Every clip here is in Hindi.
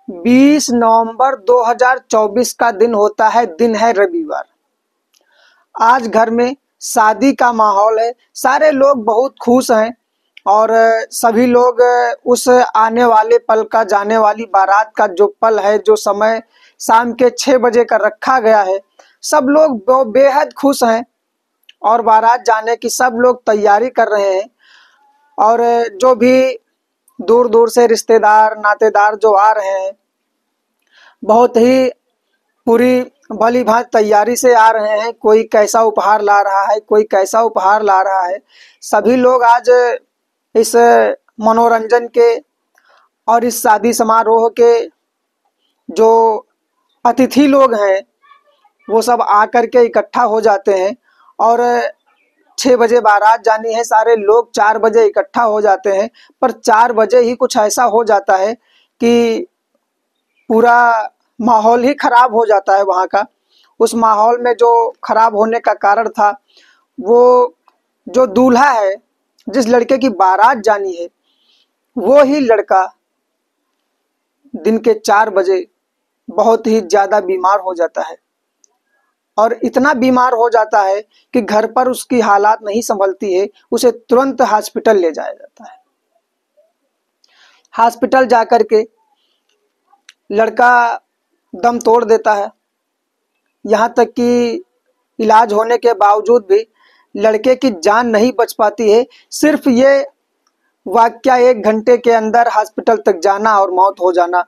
20 नवंबर 2024 का दिन होता है, दिन है रविवार। आज घर में शादी का माहौल है, सारे लोग बहुत खुश हैं और सभी लोग उस आने वाले पल का, जाने वाली बारात का जो पल है, जो समय शाम के 6 बजे का रखा गया है, सब लोग बेहद खुश हैं और बारात जाने की सब लोग तैयारी कर रहे हैं। और जो भी दूर दूर से रिश्तेदार नातेदार जो आ रहे हैं, बहुत ही पूरी भली भांति तैयारी से आ रहे हैं। कोई कैसा उपहार ला रहा है, कोई कैसा उपहार ला रहा है। सभी लोग आज इस मनोरंजन के और इस शादी समारोह के जो अतिथि लोग हैं, वो सब आकर के इकट्ठा हो जाते हैं और 6 बजे बारात जानी है, सारे लोग 4 बजे इकट्ठा हो जाते हैं। पर 4 बजे ही कुछ ऐसा हो जाता है कि पूरा माहौल ही खराब हो जाता है वहाँ का। उस माहौल में जो खराब होने का कारण था, वो जो दूल्हा है, जिस लड़के की बारात जानी है, वो ही लड़का दिन के 4 बजे बहुत ही ज़्यादा बीमार हो जाता है। और इतना बीमार हो जाता है कि घर पर उसकी हालात नहीं संभलती है, उसे तुरंत हॉस्पिटल ले जाया जाता है। हॉस्पिटल जाकर के लड़का दम तोड़ देता है। यहाँ तक कि इलाज होने के बावजूद भी लड़के की जान नहीं बच पाती है। सिर्फ ये वाकया 1 घंटे के अंदर हॉस्पिटल तक जाना और मौत हो जाना,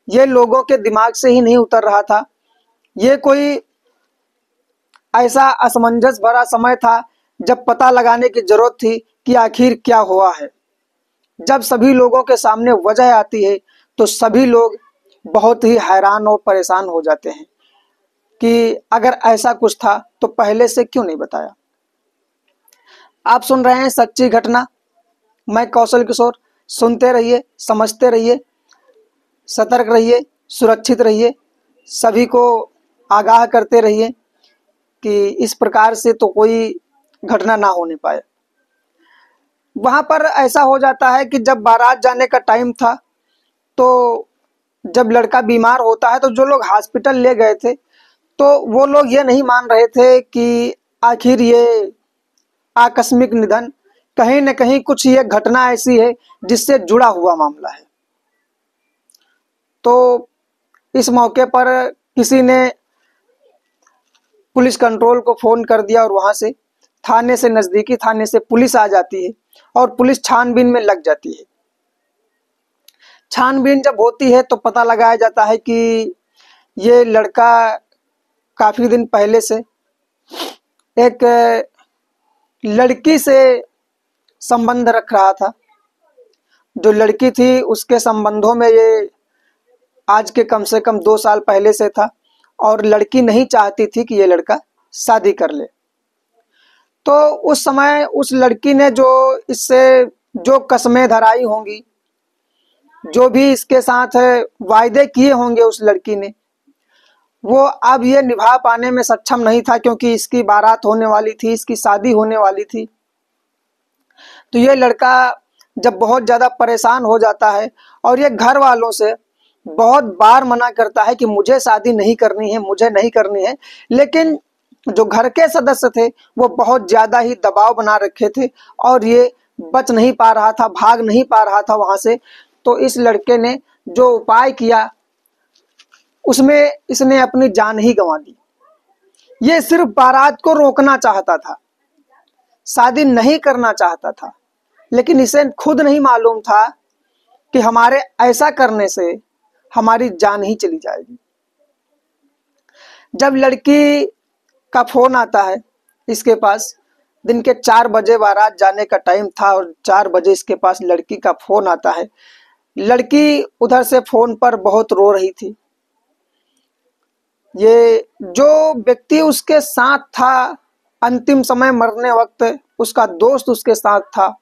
ये लोगों के दिमाग से ही नहीं उतर रहा था। ये कोई ऐसा असमंजस भरा समय था जब पता लगाने की जरूरत थी कि आखिर क्या हुआ है। जब सभी लोगों के सामने वजह आती है तो सभी लोग बहुत ही हैरान और परेशान हो जाते हैं कि अगर ऐसा कुछ था तो पहले से क्यों नहीं बताया। आप सुन रहे हैं सच्ची घटना, मैं कौशल किशोर। सुनते रहिए, समझते रहिए, सतर्क रहिए, सुरक्षित रहिए, सभी को आगाह करते रहिए कि इस प्रकार से तो कोई घटना ना होने पाए। वहाँ पर ऐसा हो जाता है कि जब बारात जाने का टाइम था, तो जब लड़का बीमार होता है तो जो लोग हॉस्पिटल ले गए थे, तो वो लोग ये नहीं मान रहे थे कि आखिर ये आकस्मिक निधन, कहीं न कहीं कुछ ये घटना ऐसी है जिससे जुड़ा हुआ मामला है। तो इस मौके पर किसी ने पुलिस कंट्रोल को फ़ोन कर दिया और वहाँ से थाने से, नज़दीकी थाने से पुलिस आ जाती है और पुलिस छानबीन में लग जाती है। छानबीन जब होती है तो पता लगाया जाता है कि ये लड़का काफ़ी दिन पहले से एक लड़की से संबंध रख रहा था। जो लड़की थी उसके संबंधों में ये आज के कम से कम 2 साल पहले से था और लड़की नहीं चाहती थी कि ये लड़का शादी कर ले। तो उस समय उस लड़की ने जो इससे जो कस्में धराई होंगी, जो भी इसके साथ वायदे किए होंगे उस लड़की ने, वो अब ये निभा पाने में सक्षम नहीं था, क्योंकि इसकी बारात होने वाली थी, इसकी शादी होने वाली थी। तो ये लड़का जब बहुत ज़्यादा परेशान हो जाता है और ये घर वालों से बहुत बार मना करता है कि मुझे शादी नहीं करनी है, मुझे नहीं करनी है, लेकिन जो घर के सदस्य थे वो बहुत ज़्यादा ही दबाव बना रखे थे और ये बच नहीं पा रहा था, भाग नहीं पा रहा था वहाँ से। तो इस लड़के ने जो उपाय किया उसमें इसने अपनी जान ही गंवा दी। ये सिर्फ बारात को रोकना चाहता था, शादी नहीं करना चाहता था, लेकिन इसे खुद नहीं मालूम था कि हमारे ऐसा करने से हमारी जान ही चली जाएगी। जब लड़की का फोन आता है इसके पास, दिन के 4 बजे बारात जाने का टाइम था और 4 बजे इसके पास लड़की का फोन आता है। लड़की उधर से फोन पर बहुत रो रही थी। ये जो व्यक्ति उसके साथ था अंतिम समय मरने वक्त, उसका दोस्त उसके साथ था,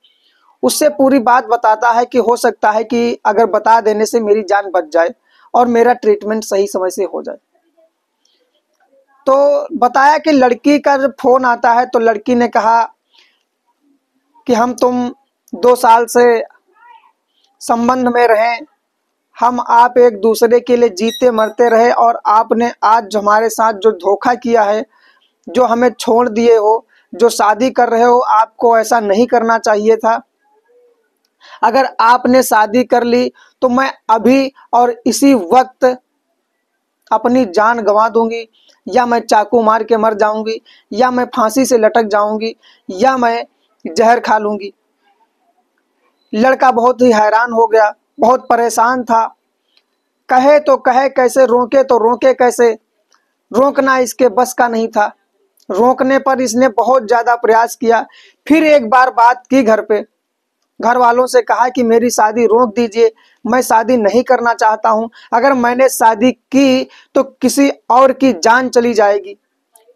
उससे पूरी बात बताता है कि हो सकता है कि अगर बता देने से मेरी जान बच जाए और मेरा ट्रीटमेंट सही समय से हो जाए। तो बताया कि लड़की का जब फोन आता है तो लड़की ने कहा कि हम तुम 2 साल से संबंध में रहें, हम आप एक दूसरे के लिए जीते मरते रहे, और आपने आज हमारे साथ जो धोखा किया है, जो हमें छोड़ दिए हो, जो शादी कर रहे हो, आपको ऐसा नहीं करना चाहिए था। अगर आपने शादी कर ली तो मैं अभी और इसी वक्त अपनी जान गंवा दूंगी, या मैं चाकू मार के मर जाऊंगी, या मैं फांसी से लटक जाऊंगी, या मैं जहर खा लूंगी। लड़का बहुत ही हैरान हो गया, बहुत परेशान था। कहे तो कहे कैसे, रोके तो रोके कैसे। रोकना इसके बस का नहीं था। रोकने पर इसने बहुत ज़्यादा प्रयास किया। फिर एक बार बात की घर पे, घर वालों से कहा कि मेरी शादी रोक दीजिए, मैं शादी नहीं करना चाहता हूँ। अगर मैंने शादी की तो किसी और की जान चली जाएगी,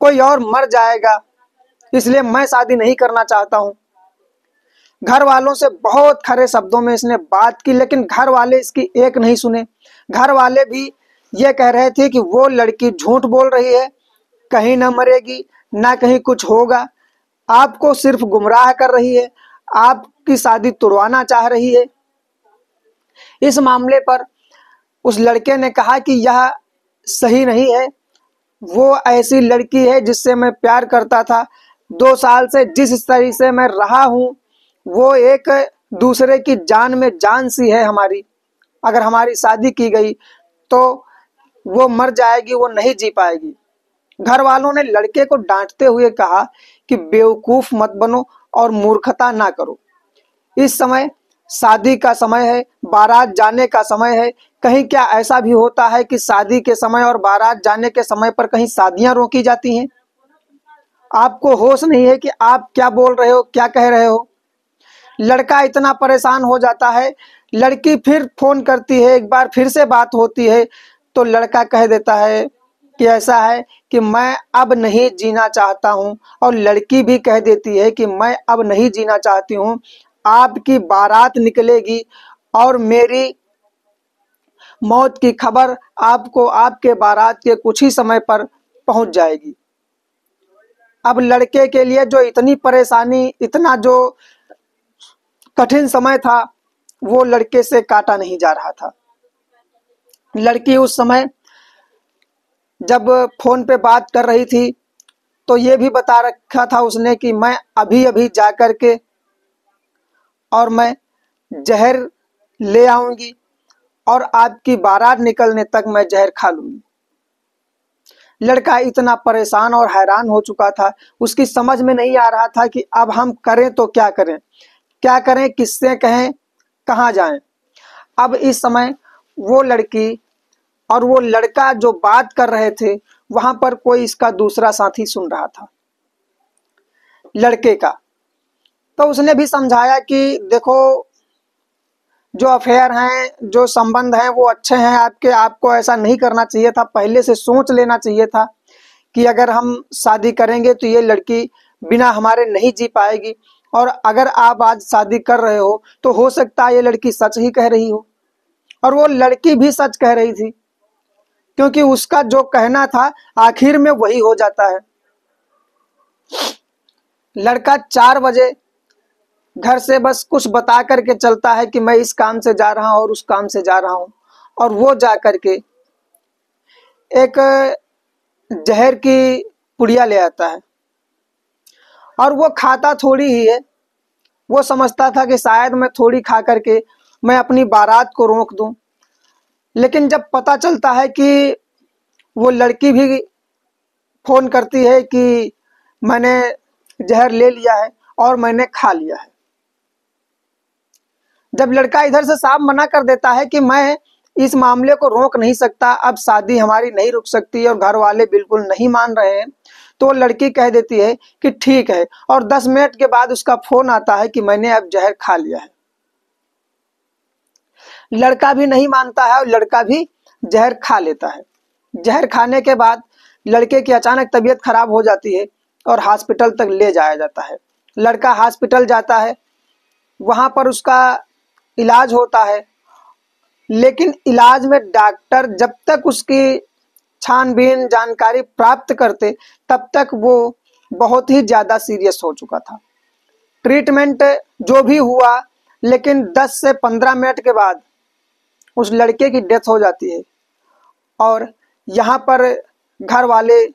कोई और मर जाएगा, इसलिए मैं शादी नहीं करना चाहता हूँ। घर वालों से बहुत खरे शब्दों में इसने बात की, लेकिन घर वाले इसकी एक नहीं सुने। घर वाले भी ये कह रहे थे कि वो लड़की झूठ बोल रही है, कहीं ना मरेगी, ना कहीं कुछ होगा, आपको सिर्फ गुमराह कर रही है, आपकी शादी तुड़वाना चाह रही है। इस मामले पर उस लड़के ने कहा कि यह सही नहीं है। वो ऐसी लड़की है जिससे मैं प्यार करता था। 2 साल से जिस तरह से मैं रहा हूँ, वो एक दूसरे की जान में जान सी है हमारी। अगर हमारी शादी की गई तो वो मर जाएगी, वो नहीं जी पाएगी। घर वालों ने लड़के को डांटते हुए कहा कि बेवकूफ मत बनो और मूर्खता ना करो। इस समय शादी का समय है, बारात जाने का समय है। कहीं क्या ऐसा भी होता है कि शादी के समय और बारात जाने के समय पर कहीं शादियां रोकी जाती हैं? आपको होश नहीं है कि आप क्या बोल रहे हो, क्या कह रहे हो। लड़का इतना परेशान हो जाता है। लड़की फिर फोन करती है, एक बार फिर से बात होती है, तो लड़का कह देता है कि ऐसा है कि मैं अब नहीं जीना चाहता हूँ, और लड़की भी कह देती है कि मैं अब नहीं जीना चाहती हूँ। आपकी बारात निकलेगी और मेरी मौत की खबर आपको आपके बारात के कुछ ही समय पर पहुंच जाएगी। अब लड़के के लिए जो इतनी परेशानी, इतना जो कठिन समय था, वो लड़के से काटा नहीं जा रहा था। लड़की उस समय जब फोन पे बात कर रही थी तो ये भी बता रखा था उसने कि मैं अभी अभी जा कर के और मैं जहर ले आऊंगी, और आपकी बारात निकलने तक मैं जहर खा लूंगी। लड़का इतना परेशान और हैरान हो चुका था, उसकी समझ में नहीं आ रहा था कि अब हम करें तो क्या करें, क्या करें, किससे कहें, कहाँ जाएं। अब इस समय वो लड़की और वो लड़का जो बात कर रहे थे, वहां पर कोई इसका दूसरा साथी सुन रहा था लड़के का। तो उसने भी समझाया कि देखो, जो अफेयर हैं, जो संबंध हैं, वो अच्छे हैं आपके, आपको ऐसा नहीं करना चाहिए था, पहले से सोच लेना चाहिए था कि अगर हम शादी करेंगे तो ये लड़की बिना हमारे नहीं जी पाएगी, और अगर आप आज शादी कर रहे हो तो हो सकता है ये लड़की सच ही कह रही हो। और वो लड़की भी सच कह रही थी, क्योंकि उसका जो कहना था आखिर में वही हो जाता है। लड़का 4 बजे घर से बस कुछ बता करके चलता है कि मैं इस काम से जा रहा हूं और उस काम से जा रहा हूं, और वो जा करके एक जहर की पुड़िया ले आता है, और वो खाता थोड़ी ही है। वो समझता था कि शायद मैं थोड़ी खा करके मैं अपनी बारात को रोक दूं। लेकिन जब पता चलता है कि वो लड़की भी फोन करती है कि मैंने जहर ले लिया है और मैंने खा लिया है, जब लड़का इधर से साफ मना कर देता है कि मैं इस मामले को रोक नहीं सकता, अब शादी हमारी नहीं रुक सकती, और घर वाले बिल्कुल नहीं मान रहे हैं, तो लड़की कह देती है कि ठीक है, और 10 मिनट के बाद उसका फोन आता है कि मैंने अब जहर खा लिया है। लड़का भी नहीं मानता है और लड़का भी जहर खा लेता है। जहर खाने के बाद लड़के की अचानक तबीयत खराब हो जाती है और हॉस्पिटल तक ले जाया जाता है। लड़का हॉस्पिटल जाता है, वहां पर उसका इलाज होता है, लेकिन इलाज में डॉक्टर जब तक उसकी छानबीन जानकारी प्राप्त करते, तब तक वो बहुत ही ज़्यादा सीरियस हो चुका था। ट्रीटमेंट जो भी हुआ, लेकिन 10 से 15 मिनट के बाद उस लड़के की डेथ हो जाती है। और यहाँ पर घर वाले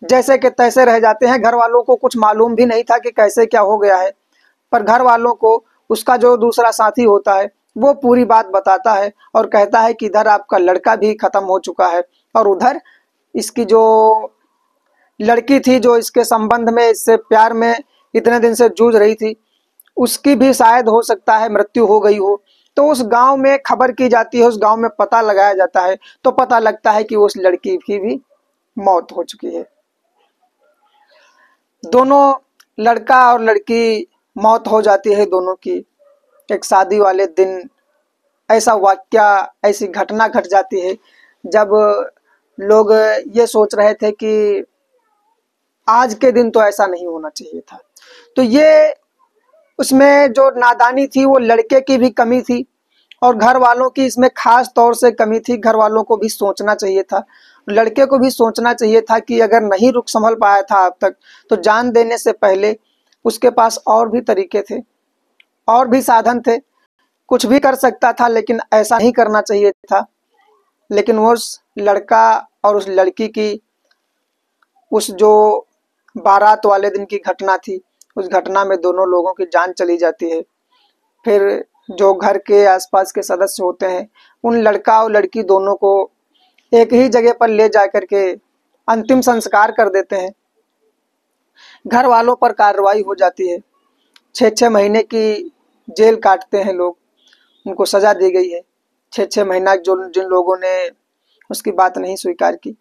जैसे कि तैसे रह जाते हैं। घर वालों को कुछ मालूम भी नहीं था कि कैसे क्या हो गया है, पर घर वालों को उसका जो दूसरा साथी होता है वो पूरी बात बताता है और कहता है कि इधर आपका लड़का भी खत्म हो चुका है और उधर इसकी जो लड़की थी जो इसके संबंध में, इससे प्यार में इतने दिन से जूझ रही थी, उसकी भी शायद हो सकता है मृत्यु हो गई हो। तो उस गांव में खबर की जाती है, उस गांव में पता लगाया जाता है, तो पता लगता है कि उस लड़की की भी मौत हो चुकी है। दोनों, लड़का और लड़की, मौत हो जाती है दोनों की। एक शादी वाले दिन ऐसा वाकया, ऐसी घटना घट जाती है जब लोग ये सोच रहे थे कि आज के दिन तो ऐसा नहीं होना चाहिए था। तो ये उसमें जो नादानी थी वो लड़के की भी कमी थी और घर वालों की इसमें खास तौर से कमी थी। घर वालों को भी सोचना चाहिए था, लड़के को भी सोचना चाहिए था कि अगर नहीं रुक संभल पाया था अब तक, तो जान देने से पहले उसके पास और भी तरीके थे, और भी साधन थे, कुछ भी कर सकता था, लेकिन ऐसा नहीं करना चाहिए था। लेकिन वो उस लड़का और उस लड़की की उस जो बारात वाले दिन की घटना थी, उस घटना में दोनों लोगों की जान चली जाती है। फिर जो घर के आसपास के सदस्य होते हैं उन लड़का और लड़की दोनों को एक ही जगह पर ले जाकर के अंतिम संस्कार कर देते हैं। घर वालों पर कार्रवाई हो जाती है, 6-6 महीने की जेल काटते हैं लोग, उनको सजा दी गई है 6-6 महीना। जो जिन लोगों ने उसकी बात नहीं स्वीकार की,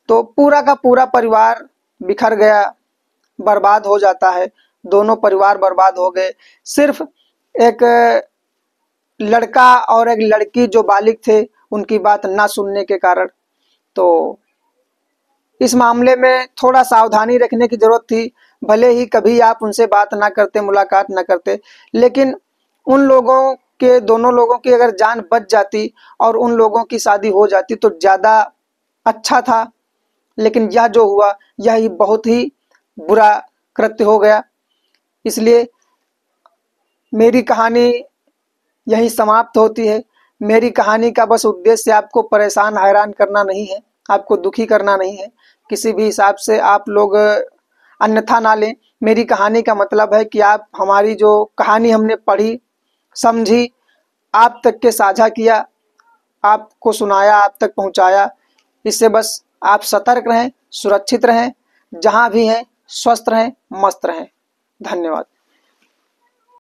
तो पूरा का पूरा परिवार बिखर गया, बर्बाद हो जाता है। दोनों परिवार बर्बाद हो गए, सिर्फ एक लड़का और एक लड़की जो बालिग थे उनकी बात ना सुनने के कारण। तो इस मामले में थोड़ा सावधानी रखने की जरूरत थी। भले ही कभी आप उनसे बात ना करते, मुलाकात ना करते, लेकिन उन लोगों के, दोनों लोगों की अगर जान बच जाती और उन लोगों की शादी हो जाती तो ज़्यादा अच्छा था। लेकिन यह जो हुआ यह बहुत ही बुरा कृत्य हो गया। इसलिए मेरी कहानी यही समाप्त होती है। मेरी कहानी का बस उद्देश्य आपको परेशान हैरान करना नहीं है, आपको दुखी करना नहीं है। किसी भी हिसाब से आप लोग अन्यथा ना लें। मेरी कहानी का मतलब है कि आप हमारी जो कहानी हमने पढ़ी, समझी, आप तक के साझा किया, आपको सुनाया, आप तक पहुंचाया। इससे बस आप सतर्क रहें, सुरक्षित रहें, जहां भी हैं स्वस्थ रहें, मस्त रहें। धन्यवाद।